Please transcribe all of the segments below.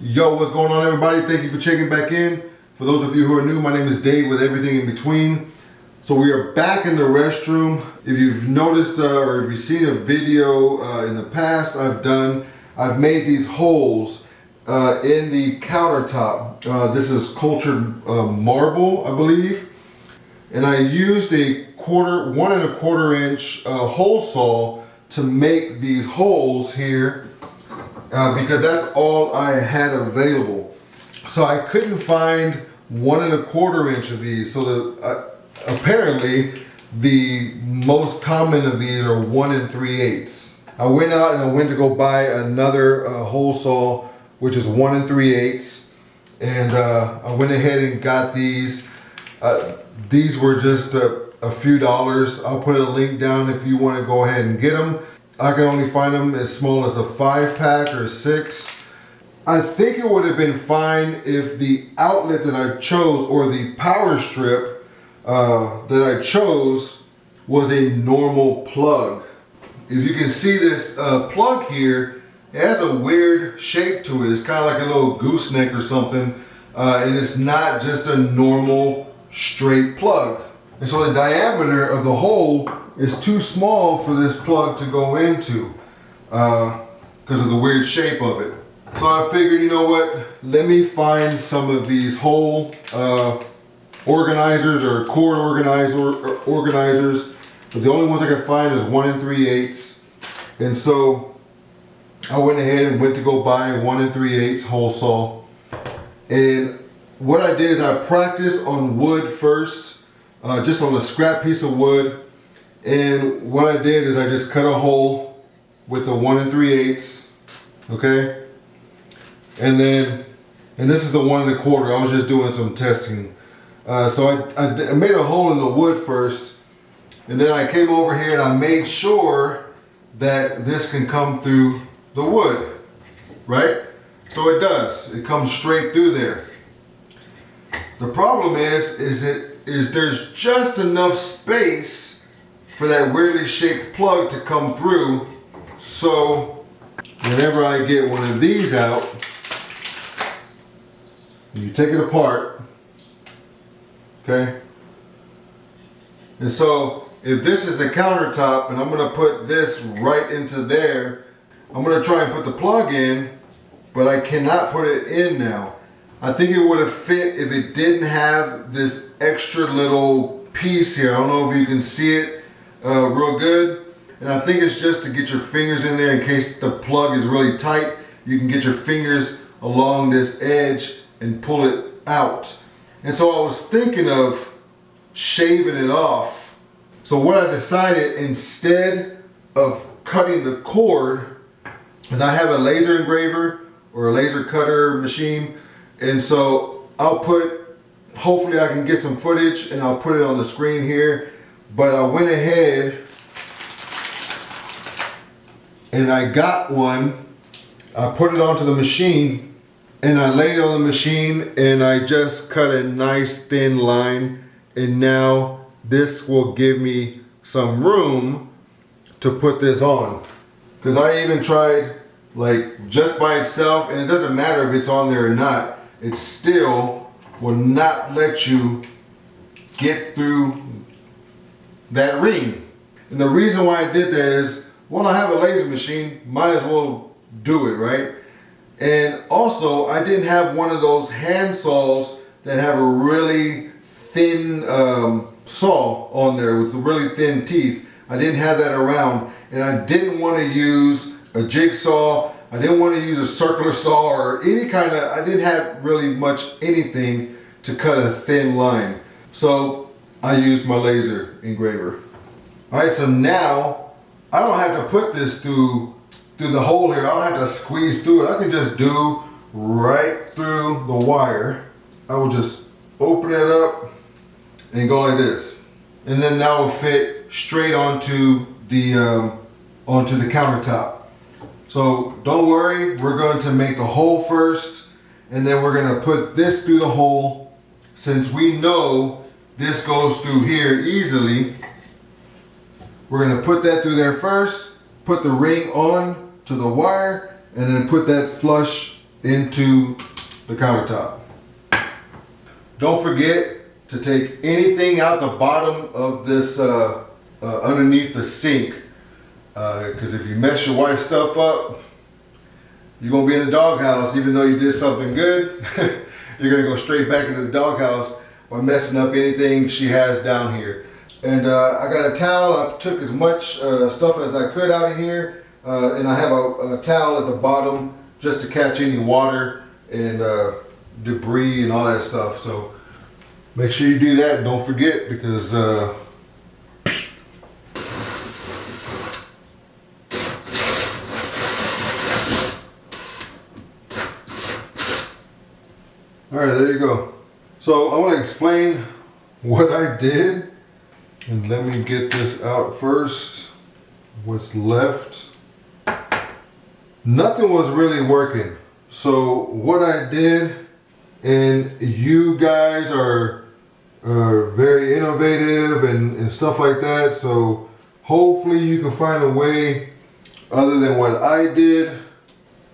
Yo, what's going on, everybody? Thank you for checking back in. For those of you who are new, my name is Dave with everything in between. So we are back in the restroom. If you've noticed or if you've seen a video in the past I've made these holes in the countertop. This is cultured marble, I believe. And I used a 1 1/4 inch hole saw to make these holes here because that's all I had available. So I couldn't find 1 1/4 inch of these. So apparently the most common of these are 1 3/8. I went out and I went to go buy another hole saw, which is 1 3/8, and I went ahead and got these. These were just a few dollars. I'll put a link down if you want to go ahead and get them. I can only find them as small as a 5-pack or 6. I think it would have been fine if the outlet that I chose, or the power strip that I chose, was a normal plug. If you can see this plug here, it has a weird shape to it. It's kind of like a little gooseneck or something, and it's not just a normal straight plug. And so the diameter of the hole is too small for this plug to go into because of the weird shape of it. So I figured, you know what, let me find some of these hole organizers or cord organizers. But the only ones I could find is 1 3/8. And so I went ahead and went to go buy 1 3/8 hole saw. And what I did is I practiced on wood first, just on a scrap piece of wood. And what I did is I just cut a hole with the 1 3/8, okay? And this is the 1 1/4. I was just doing some testing. So I made a hole in the wood first, and then I came over here and I made sure that this can come through the wood, right? So it does. It comes straight through there. The problem is there's just enough space for that weirdly shaped plug to come through. So whenever I get one of these out, you take it apart, okay? And so if this is the countertop and I'm gonna put this right into there, I'm gonna try and put the plug in, but I cannot put it in now. I think it would have fit if it didn't have this extra little piece here. I don't know if you can see it real good. And I think it's just to get your fingers in there in case the plug is really tight. You can get your fingers along this edge and pull it out. And so I was thinking of shaving it off. So what I decided, instead of cutting the cord, is I have a laser engraver or a laser cutter machine. And so hopefully I can get some footage and I'll put it on the screen here. But I went ahead and I got one. I put it onto the machine and I laid it on the machine and I just cut a nice thin line. And now this will give me some room to put this on. Because I even tried like just by itself, and it doesn't matter if it's on there or not, it still will not let you get through that ring. And the reason why I did that is, well, I have a laser machine, might as well do it, right? And also, I didn't have one of those hand saws that have a really thin saw on there with really thin teeth. I didn't have that around, and I didn't want to use a jigsaw. I didn't want to use a circular saw or any kind of, I didn't have really much anything to cut a thin line. So I used my laser engraver. All right, so now I don't have to put this through the hole here. I don't have to squeeze through it. I can just do right through the wire. I will just open it up and go like this. And then that will fit straight onto the countertop. So don't worry, we're going to make the hole first, and then we're going to put this through the hole. Since we know this goes through here easily, we're going to put that through there first, put the ring on to the wire, and then put that flush into the countertop. Don't forget to take anything out the bottom of this underneath the sink, because if you mess your wife's stuff up, you're gonna be in the doghouse. Even though you did something good, you're gonna go straight back into the doghouse by messing up anything she has down here. And I got a towel. I took as much stuff as I could out of here, and I have a towel at the bottom just to catch any water and debris and all that stuff. So make sure you do that, and don't forget, because all right, there you go. So I want to explain what I did, and let me get this out first. What's left? Nothing was really working. So what I did, and you guys are very innovative and stuff like that, so hopefully you can find a way other than what I did.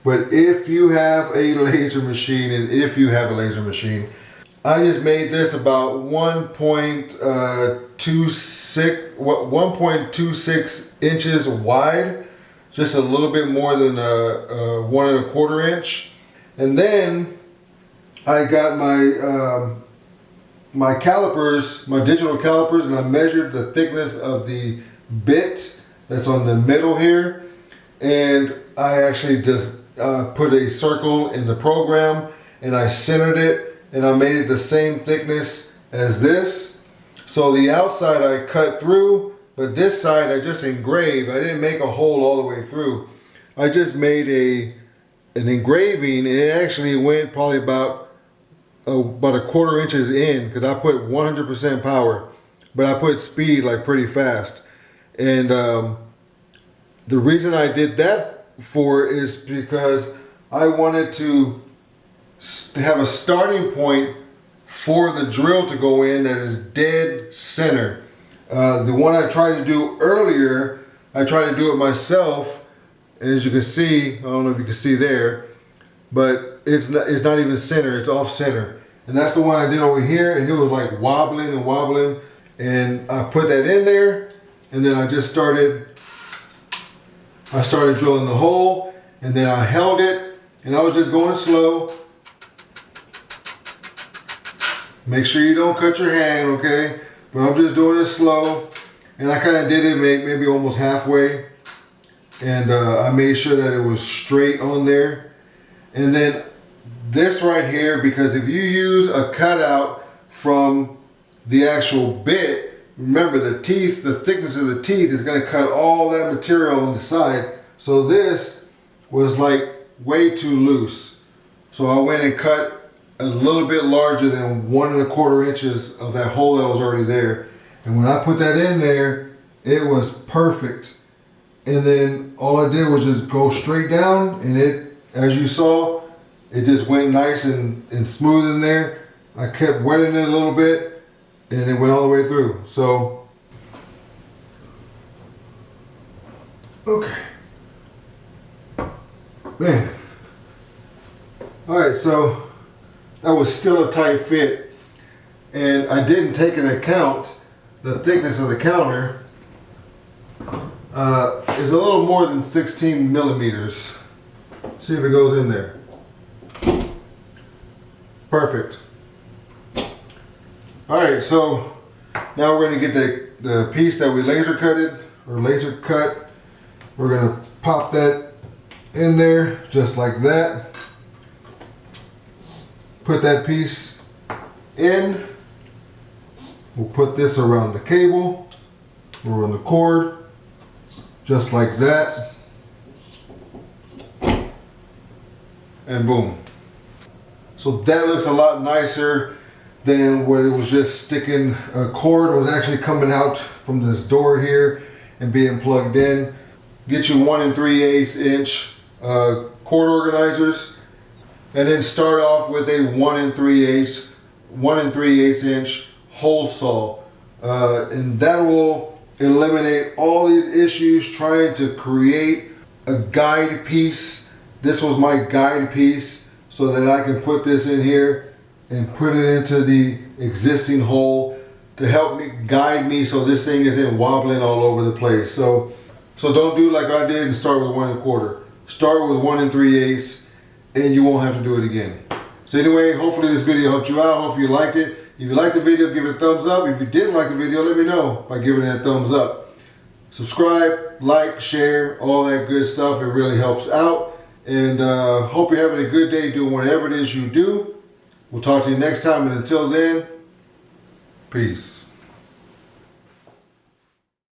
But if you have a laser machine, I just made this about 1.26 inches wide, just a little bit more than 1¼ inch. And then I got my calipers, my digital calipers, and I measured the thickness of the bit that's on the middle here. And I actually just put a circle in the program, and I centered it, and I made it the same thickness as this. So the outside I cut through, but this side I just engraved. I didn't make a hole all the way through. I just made an engraving, and it actually went probably about 1/4 inches in, because I put 100% power, but I put speed like pretty fast. And the reason I did that is because I wanted to have a starting point for the drill to go in that is dead center. The one I tried to do earlier, I tried to do it myself, and as you can see, I don't know if you can see there, but it's not even center, it's off center. And that's the one I did over here, and it was like wobbling and wobbling, and I put that in there, and then I started drilling the hole, and then I held it, and I was just going slow. Make sure you don't cut your hand, okay? But I'm just doing it slow, and I kind of did it maybe almost halfway, and I made sure that it was straight on there. And then this right here, because if you use a cutout from the actual bit, remember the teeth, the thickness of the teeth is going to cut all that material on the side. So this was like way too loose. So I went and cut a little bit larger than 1¼ inches of that hole that was already there. And when I put that in there, it was perfect. And then all I did was just go straight down, and it, as you saw, it just went nice and smooth in there. I kept wetting it a little bit, and it went all the way through. So, okay. Man. Alright, so that was still a tight fit. And I didn't take into account the thickness of the counter. Is a little more than 16 millimeters. See if it goes in there. Perfect. Alright, so now we're going to get the piece that we laser cut. We're going to pop that in there just like that. Put that piece in. We'll put this around the cable or on the cord just like that. And boom. So that looks a lot nicer than what it was just sticking. A cord was actually coming out from this door here and being plugged in. Get your 1 3/8 inch cord organizers, and then start off with a 1 3/8 inch hole saw, and that will eliminate all these issues trying to create a guide piece. This was my guide piece so that I can put this in here and put it into the existing hole to help me guide me so this thing isn't wobbling all over the place. So don't do like I did and start with 1 1/4. Start with 1 3/8 and you won't have to do it again. So anyway, hopefully this video helped you out. Hopefully you liked it. If you liked the video, give it a thumbs up. If you didn't like the video, let me know by giving it a thumbs up. Subscribe, like, share, all that good stuff. It really helps out. And hope you're having a good day doing whatever it is you do. We'll talk to you next time. And until then, peace.